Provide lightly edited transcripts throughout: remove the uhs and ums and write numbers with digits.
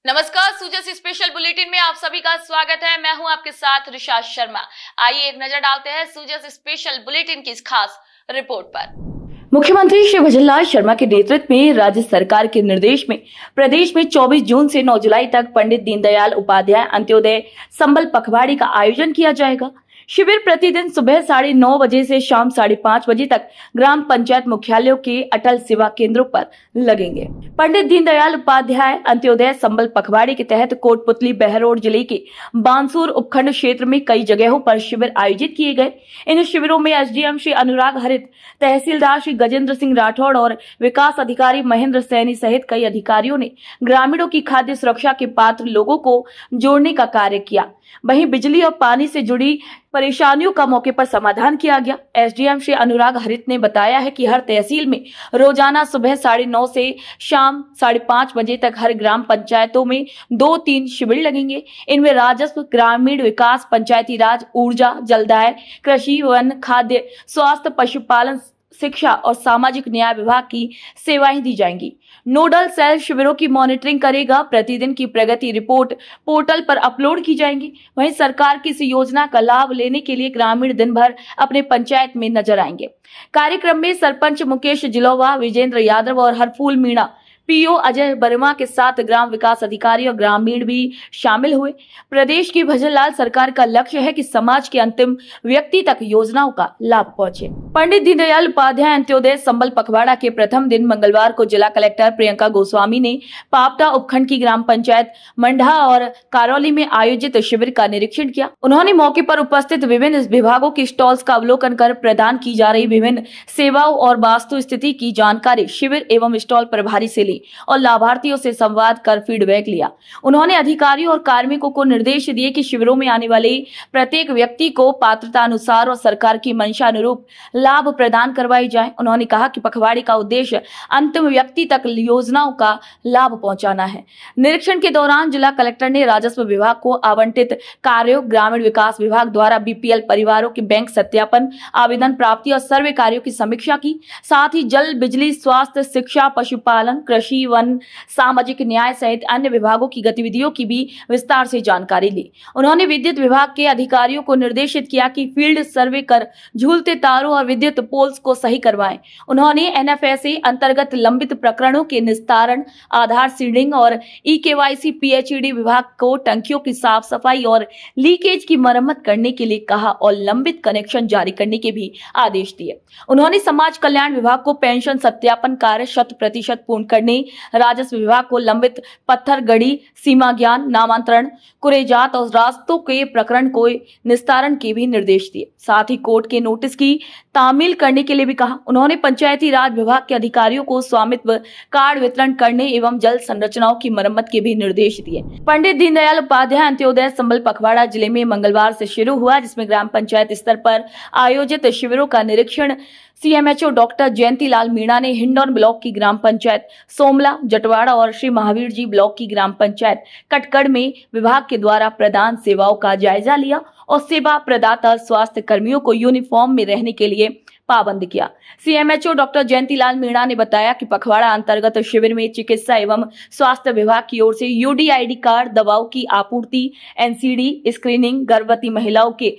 नमस्कार, सूजस special bulletin में आप सभी का स्वागत है। मैं हूं आपके साथ ऋषाद शर्मा। आइए एक नजर डालते हैं सूजस स्पेशल बुलेटिन की इस खास रिपोर्ट पर। मुख्यमंत्री श्री भजनलाल शर्मा के नेतृत्व में राज्य सरकार के निर्देश में प्रदेश में 24 जून से 9 जुलाई तक पंडित दीनदयाल उपाध्याय अंत्योदय संबल पखवाड़े का आयोजन किया जाएगा। शिविर प्रतिदिन सुबह 9:30 बजे से शाम 5:30 बजे तक ग्राम पंचायत मुख्यालयों के अटल सेवा केंद्रों पर लगेंगे। पंडित दीनदयाल उपाध्याय अंत्योदय संबल पखवाड़े के तहत कोटपुतली बहरोड जिले के बांसुर उपखंड क्षेत्र में कई जगहों पर शिविर आयोजित किए गए। इन शिविरों में एसडीएम श्री अनुराग हरित, तहसीलदार श्री गजेंद्र सिंह राठौड़ और विकास अधिकारी महेंद्र सैनी सहित कई अधिकारियों ने ग्रामीणों की खाद्य सुरक्षा के पात्र लोगों को जोड़ने का कार्य किया। वहीं बिजली और पानी से जुड़ी परेशानियों का मौके पर समाधान किया गया। एसडीएम श्री अनुराग हरित ने बताया है कि हर तहसील में रोजाना सुबह 9:30 से शाम 5:30 बजे तक हर ग्राम पंचायतों में 2-3 शिविर लगेंगे। इनमें राजस्व, ग्रामीण विकास, पंचायती राज, ऊर्जा, जलदाय, कृषि, वन, खाद्य, स्वास्थ्य, पशुपालन, शिक्षा और सामाजिक न्याय विभाग की सेवाएं दी जाएंगी। नोडल सेल शिविरों की मॉनिटरिंग करेगा। प्रतिदिन की प्रगति रिपोर्ट पोर्टल पर अपलोड की जाएंगी। वहीं सरकार की इस योजना का लाभ लेने के लिए ग्रामीण दिन भर अपने पंचायत में नजर आएंगे। कार्यक्रम में सरपंच मुकेश जिलोवा, विजेंद्र यादव और हरफूल मीणा, पीओ अजय वर्मा के साथ ग्राम विकास अधिकारी और ग्रामीण भी शामिल हुए। प्रदेश की भजनलाल सरकार का लक्ष्य है कि समाज के अंतिम व्यक्ति तक योजनाओं का लाभ पहुंचे। पंडित दीनदयाल उपाध्याय अंत्योदय संबल पखवाड़ा के प्रथम दिन मंगलवार को जिला कलेक्टर प्रियंका गोस्वामी ने पापटा उपखंड की ग्राम पंचायत मंडहा और करौली में आयोजित शिविर का निरीक्षण किया। उन्होंने मौके पर उपस्थित विभिन्न विभागों के स्टॉल्स का अवलोकन कर प्रदान की जा रही विभिन्न सेवाओं और वास्तु स्थिति की जानकारी शिविर एवं स्टॉल प्रभारी से और लाभार्थियों से संवाद कर फीडबैक लिया। उन्होंने अधिकारियों और कार्मिकों को निर्देश दिए कि शिविरों में आने वाले प्रत्येक व्यक्ति को पात्रता अनुसार और सरकार की मंशा अनुरूप लाभ प्रदान करवाई जाए। उन्होंने कहा कि पखवाड़े का उद्देश्य अंतिम व्यक्ति तक योजनाओं का लाभ पहुंचाना है। निरीक्षण के दौरान जिला कलेक्टर ने राजस्व विभाग को आवंटित कार्यों, ग्रामीण विकास विभाग द्वारा बीपीएल परिवारों के बैंक सत्यापन, आवेदन प्राप्ति और सर्वे कार्यों की समीक्षा की। साथ ही जल, बिजली, स्वास्थ्य, शिक्षा, पशुपालन, कृषि, वन, सामाजिक न्याय सहित अन्य विभागों की गतिविधियों की भी विस्तार से जानकारी ली। उन्होंने विद्युत विभाग के अधिकारियों को निर्देशित किया कि फील्ड सर्वे कर झूलते तारों और विद्युत पोल्स को सही करवाएं। उन्होंने एनएफएसए अंतर्गत लंबित प्रकरणों के निस्तारण, आधार सीडिंग और ईकेवाईसी पीएचईडी विभाग को टंकियों की साफ सफाई और लीकेज की मरम्मत करने के लिए कहा और लंबित कनेक्शन जारी करने के भी आदेश दिए। उन्होंने समाज कल्याण विभाग को पेंशन सत्यापन कार्य 100% पूर्ण करने, राजस्व विभाग को लंबित पत्थर गढ़ी, सीमा ज्ञान, नामांतरण, कुरेजात और रास्तों के प्रकरण को निस्तारण के भी निर्देश दिए। साथ ही कोर्ट के नोटिस की तामील करने के लिए भी कहा। उन्होंने पंचायती राज विभाग के अधिकारियों को स्वामित्व कार्ड वितरण करने एवं जल संरचनाओं की मरम्मत के भी निर्देश दिए। पंडित दीनदयाल उपाध्याय अंत्योदय संबल पखवाड़ा जिले में मंगलवार से शुरू हुआ, जिसमें ग्राम पंचायत स्तर पर आयोजित शिविरों का निरीक्षण सीएमएचओ डॉक्टर जयंतीलाल मीणा ने हिंडौन ब्लॉक की ग्राम पंचायत सोमला, जटवाड़ा और श्री महावीर जी ब्लॉक की ग्राम पंचायत कटकड़ में विभाग के द्वारा प्रदान सेवाओं का जायजा लिया और सेवा प्रदाता स्वास्थ्य कर्मियों को यूनिफॉर्म में रहने के लिए पाबंद किया। सीएमएचओ डॉक्टर जयंतीलाल मीणा ने बताया कि पखवाड़ा अंतर्गत शिविर में चिकित्सा एवं स्वास्थ्य विभाग की ओर से यूडीआईडी कार्ड, दवाओं की आपूर्ति, एनसीडी स्क्रीनिंग, गर्भवती महिलाओं के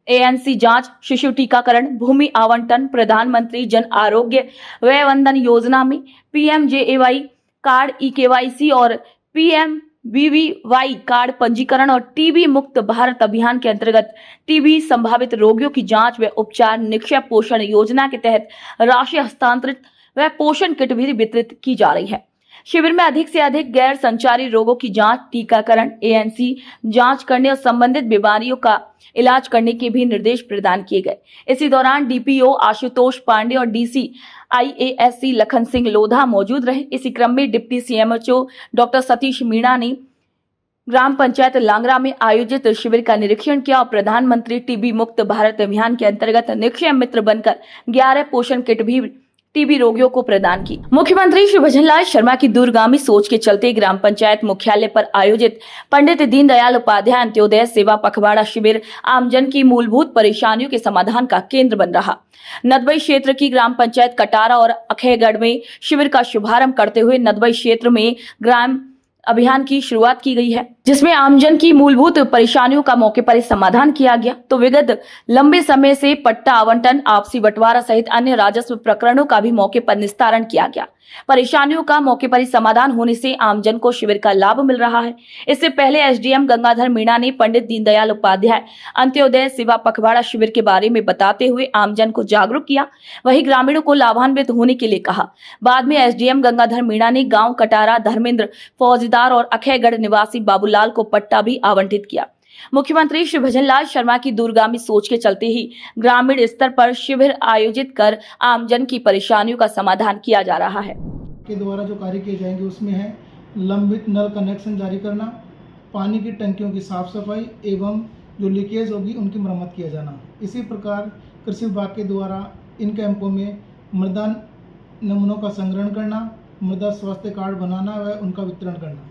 एएनसी जांच, शिशु टीकाकरण, भूमि आवंटन, प्रधानमंत्री जन आरोग्य व्यय वंदन योजना में पीएमजेएवाई कार्ड, ईकेवाईसी और पीएमवीवीवाई कार्ड पंजीकरण और टीबी मुक्त भारत अभियान के अंतर्गत टीबी संभावित रोगियों की जांच व उपचार, निक्षय पोषण योजना के तहत राशि हस्तांतरित व पोषण किट भी वितरित की जा रही है। शिविर में अधिक से अधिक गैर संचारी रोगों की जांच, टीकाकरण, एएनसी जांच करने और संबंधित बीमारियों का इलाज करने के भी निर्देश प्रदान किए गए। इसी दौरान डीपीओ आशुतोष पांडे और डीसी आईएएससी लखन सिंह लोधा मौजूद रहे। इसी क्रम में deputy CMHO doctor Satish Meena ने ग्राम पंचायत लांगरा में आयोजित शिविर का निरीक्षण किया और प्रधानमंत्री टीबी मुक्त भारत अभियान के अंतर्गत निक्षय मित्र बनकर 11 पोषण किट भी टीबी रोगियों को प्रदान की। मुख्यमंत्री श्री भजनलाल शर्मा की दूरगामी सोच के चलते ग्राम पंचायत मुख्यालय पर आयोजित पंडित दीनदयाल उपाध्याय अंत्योदय सेवा पखवाड़ा शिविर आमजन की मूलभूत परेशानियों के समाधान का केंद्र बन रहा। नदबई क्षेत्र की ग्राम पंचायत कटारा और अखेगढ़ में शिविर का शुभारंभ करते हुए नदबई क्षेत्र में ग्राम अभियान की शुरुआत की गई है, जिसमें आमजन की मूलभूत परेशानियों का मौके पर ही समाधान किया गया। तो विगत लंबे समय से पट्टा आवंटन, आपसी बंटवारा सहित अन्य राजस्व प्रकरणों का भी मौके पर निस्तारण किया गया। परेशानियों का मौके पर ही समाधान होने से आमजन को शिविर का लाभ मिल रहा है। इससे पहले एसडीएम गंगाधर मीणा ने पंडित दीनदयाल उपाध्याय अंत्योदय सेवा पखवाड़ा शिविर के बारे में बताते हुए आमजन को जागरूक किया, वहीं ग्रामीणों को लाभान्वित होने के लिए कहा। बाद में एसडीएम गंगाधर मीणा ने गांव कटारा धर्मेंद्र फौजदार और अखैगढ़ निवासी बाबूलाल को पट्टा भी आवंटित किया। मुख्यमंत्री श्री भजनलाल शर्मा की दूरगामी सोच के चलते ही ग्रामीण स्तर पर शिविर आयोजित कर आमजन की परेशानियों का समाधान किया जा रहा है। के द्वारा जो कार्य किए जाएंगे उसमें है लंबित नल कनेक्शन जारी करना, पानी की टंकियों की साफ सफाई एवं जो लीकेज होगी उनकी मरम्मत किया जाना। इसी प्रकार कृषि विभाग के द्वारा इन कैंपों में मृदा नमूनों का संग्रहण करना, मृदा स्वास्थ्य कार्ड बनाना व उनका वितरण करना।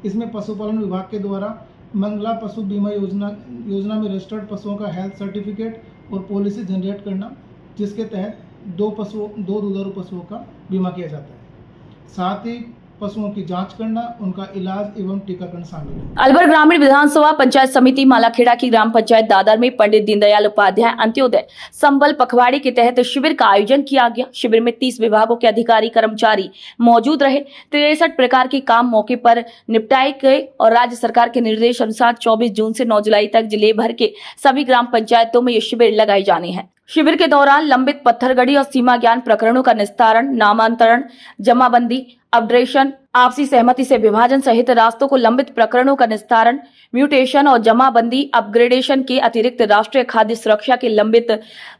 इसमें पशुपालन विभाग के द्वारा मंगला पशु बीमा योजना में रजिस्टर्ड पशुओं का हेल्थ सर्टिफिकेट और पॉलिसी जनरेट करना, जिसके तहत दो दुधारू पशुओं का बीमा किया जाता है। साथ ही पशुओं की जांच करना, उनका इलाज एवं टीकाकरण शामिल है। अलवर ग्रामीण विधानसभा पंचायत समिति मालाखेड़ा की ग्राम पंचायत दादर में पंडित दीनदयाल उपाध्याय अंत्योदय संबल पखवाड़े के तहत शिविर का आयोजन किया गया। शिविर में 30 विभागों के अधिकारी कर्मचारी मौजूद रहे। 63 प्रकार के काम मौके पर निपटाए गए और राज्य सरकार के निर्देश अनुसार 24 जून से 9 जुलाई तक जिले भर के सभी ग्राम पंचायतों में ये शिविर लगाए जाने हैं। शिविर के दौरान लंबित पत्थरगड़ी और सीमा ज्ञान प्रकरणों का निस्तारण, नामांतरण, जमाबंदी, अपडेशन, आपसी सहमति से विभाजन सहित रास्तों को लंबित प्रकरणों का निस्तारण, म्यूटेशन और जमाबंदी, अपग्रेडेशन के अतिरिक्त राष्ट्रीय खाद्य सुरक्षा के लंबित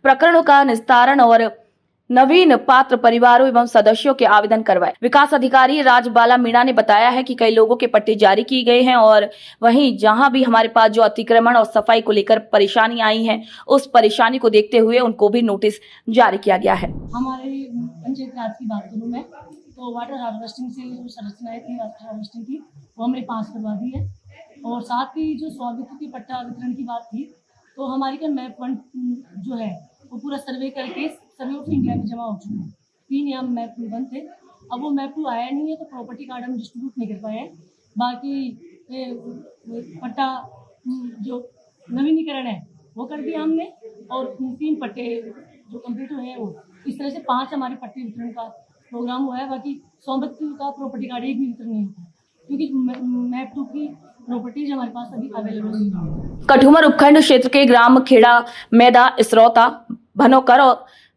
प्रकरणों का निस्तारण और नवीन पात्र परिवारों एवं सदस्यों के आवेदन करवाए। विकास अधिकारी राजबाला मीणा ने बताया है कि कई लोगों के पट्टे जारी किए गए हैं और वहीं जहां भी हमारे पास जो अतिक्रमण और सफाई को लेकर परेशानी आई है, उस परेशानी को देखते हुए उनको भी नोटिस जारी किया गया है। हमारे पंचायत राज की बात करूँ मैं तो वाटर हार्वेस्टिंग से जो संरचनाएं थी वाटर हार्वेस्टिंग की वो हमने पास करवा दी है। और साथ ही जो स्वामित्व की पट्टा वितरण की बात थी तो हमारी का मैप फंड जो है वो पूरा सर्वे करके सर्वे ऑफ इंडिया में जमा हो चुका है। 3 यहाँ मैप 2 बन थे, अब वो मैप 2 आया नहीं है तो प्रॉपर्टी कार्ड हम डिस्ट्रीब्यूट नहीं कर पाए। बाकी पट्टा जो नवीनीकरण है वो कर दिया हमने और 3 पट्टे जो कंप्लीट हुए हैं वो इस तरह से 5 हमारे पट्टे वितरण का प्रोग्राम हुआ है। बाकी स्वामित्व का प्रॉपर्टी कार्ड एक भी वितरण नहीं होता क्योंकि मैप 2 की प्रॉपर्टीज हमारे पास अभी अवेलेबल नहीं है। कठुमर उपखंड क्षेत्र के ग्राम खेड़ा मैदा इसरौता भनोकर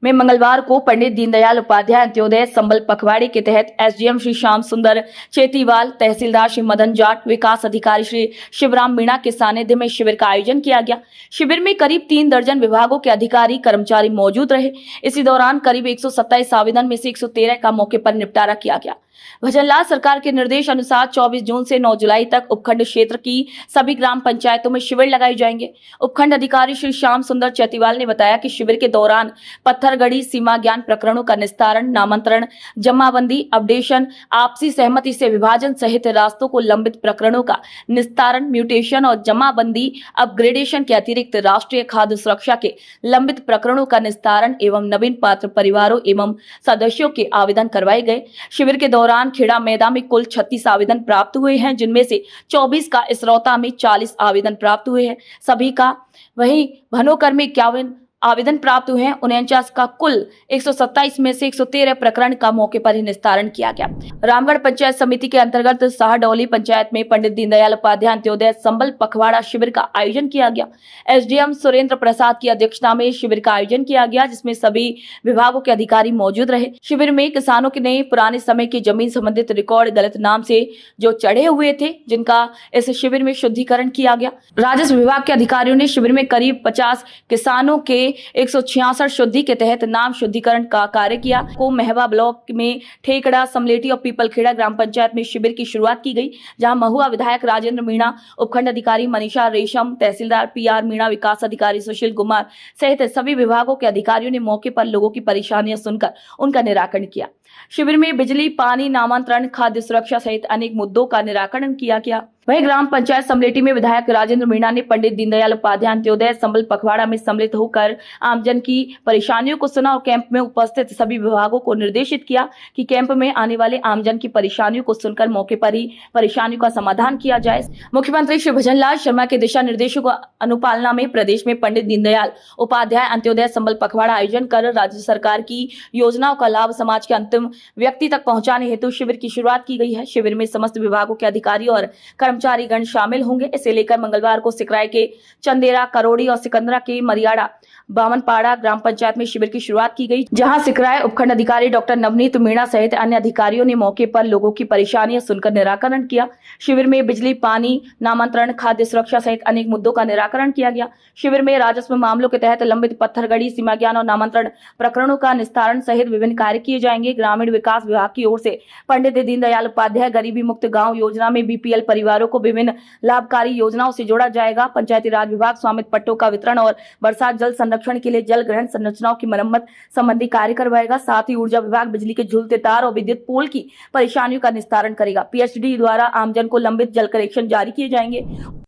में मंगलवार को पंडित दीनदयाल उपाध्याय अंत्योदय संबल पखवाड़े के तहत एसडीएम श्री श्याम सुंदर चेतीवाल, तहसीलदार श्री मदन जाट, विकास अधिकारी श्री शिवराम मीणा के सानिध्य में शिविर का आयोजन किया गया। शिविर में करीब 3 दर्जन विभागों के अधिकारी कर्मचारी मौजूद रहे। इसी दौरान करीब 127 आवेदन में से 113 का मौके पर निपटारा किया गया। भजनलाल सरकार के निर्देश अनुसार 24 जून से 9 जुलाई तक उपखंड क्षेत्र की सभी ग्राम पंचायतों में शिविर लगाए जाएंगे। उपखंड अधिकारी श्री श्याम सुंदर चेतीवाल ने बताया कि शिविर के दौरान पत्थरगड़ी, सीमा ज्ञान प्रकरणों का निस्तारण, नामांतरण, जमाबंदी, अपडेशन, आपसी सहमति से विभाजन सहित रास्तों को लंबित प्रकरणों का निस्तारण, म्यूटेशन और जमाबंदी, अपग्रेडेशन के अतिरिक्त राष्ट्रीय खाद्य सुरक्षा के लंबित प्रकरणों का निस्तारण एवं नवीन पात्र परिवारों एवं सदस्यों के आवेदन करवाए गए। शिविर के दौरान खेड़ा मैदा में कुल 36 आवेदन प्राप्त हुए हैं, जिनमें से 24 का इसरौता में 40 आवेदन प्राप्त हुए हैं सभी का। वहीं भनोकर में 51 आवेदन प्राप्त हुए हैं। 49 का कुल 127 में से 113 प्रकरण का मौके पर ही निस्तारण किया गया। रामगढ़ पंचायत समिति के अंतर्गत साहडौली पंचायत में पंडित दीनदयाल उपाध्याय अंत्योदय संबल पखवाड़ा शिविर का आयोजन किया गया। एसडीएम सुरेंद्र प्रसाद की अध्यक्षता में शिविर का आयोजन किया गया, जिसमें सभी विभागों के अधिकारी मौजूद रहे। शिविर में किसानों के नए पुराने समय की जमीन संबंधित रिकॉर्ड गलत नाम से जो चढ़े हुए थे, जिनका इस शिविर में शुद्धिकरण किया गया। राजस्व विभाग के अधिकारियों ने शिविर में करीब 50 किसानों के 166 शुद्धि के तहत नाम शुद्धिकरण का कार्य किया। को महवा ब्लॉक में ठेकड़ा, समलेटी और पीपलखेड़ा ग्राम पंचायत में शिविर की शुरुआत की गई, जहां महुआ विधायक राजेंद्र मीणा, उपखंड अधिकारी मनीषा रेशम, तहसीलदार PR मीणा, विकास अधिकारी सुशील कुमार सहित सभी विभागों के अधिकारियों ने मौके पर लोगों की परेशानियां सुनकर उनका निराकरण किया। शिविर में बिजली, पानी, नामांतरण, खाद्य सुरक्षा सहित अनेक मुद्दों का निराकरण किया गया। वहीं ग्राम पंचायत सम्मेलन में विधायक राजेंद्र मीणा ने पंडित दीनदयाल उपाध्याय अंत्योदय संबल पखवाड़ा में सम्मिलित होकर आमजन की परेशानियों को सुना और कैंप में उपस्थित सभी विभागों को निर्देशित किया कि कैंप में आने वाले आमजन की परेशानियों को सुनकर मौके पर ही परेशानियों का समाधान किया जाए। मुख्यमंत्री श्री भजनलाल शर्मा के दिशा निर्देशों की अनुपालना में प्रदेश में पंडित दीनदयाल उपाध्याय अंत्योदय संबल पखवाड़ा आयोजन कर राज्य सरकार की योजनाओं का लाभ समाज के अंतिम व्यक्ति तक पहुंचाने हेतु शिविर की शुरुआत की गई है। शिविर में समस्त विभागों के अधिकारी और कर्मचारी गण शामिल होंगे। इसे लेकर मंगलवार को सिकराय के चंदेरा, करोड़ी और सिकंदरा के मरियाड़ा, बामनपाड़ा ग्राम पंचायत में शिविर की शुरुआत की गई, जहां सिकराय उपखंड अधिकारी डॉक्टर नवनीत मीणा सहित अन्य अधिकारियों ने मौके पर लोगों की परेशानियां सुनकर निराकरण किया। शिविर में बिजली, पानी, नामांतरण, खाद्य सुरक्षा सहित अनेक मुद्दों का निराकरण किया गया। शिविर में राजस्व मामलों के तहत लंबित पत्थरगड़ी, सीमा ज्ञान और नामांतरण प्रकरणों का निस्तारण सहित विभिन्न कार्य किए जाएंगे। ग्रामीण विकास विभाग की ओर से पंडित दीनदयाल उपाध्याय गरीबी मुक्त गाँव योजना में बीपीएल परिवारों को विभिन्न लाभकारी योजनाओं से जोड़ा जाएगा। पंचायती राज विभाग स्वामित्व पट्टों का वितरण और बरसात जल संरक्षण के लिए जल ग्रहण संरचनाओं की मरम्मत संबंधी कार्य करवाएगा। साथ ही ऊर्जा विभाग बिजली के झूलते तार और विद्युत पोल की परेशानियों का निस्तारण करेगा। पीएचडी द्वारा आमजन को लंबित जल कनेक्शन जारी किए जाएंगे।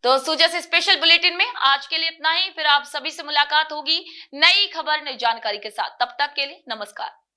तो सूजस स्पेशल बुलेटिन में आज के लिए इतना ही। फिर आप सभी से मुलाकात होगी नई खबर, नई जानकारी के साथ। तब तक के लिए नमस्कार।